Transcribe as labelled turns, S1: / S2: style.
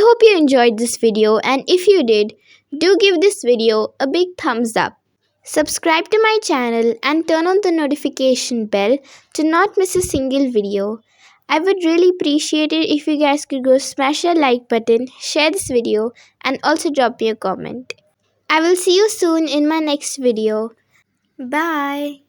S1: hope you enjoyed this video, and if you did, do give this video a big thumbs up. Subscribe to my channel and turn on the notification bell to not miss a single video. I would really appreciate it if you guys could go smash that like button, share this video, and also drop me a comment. I will see you soon in my next video. Bye.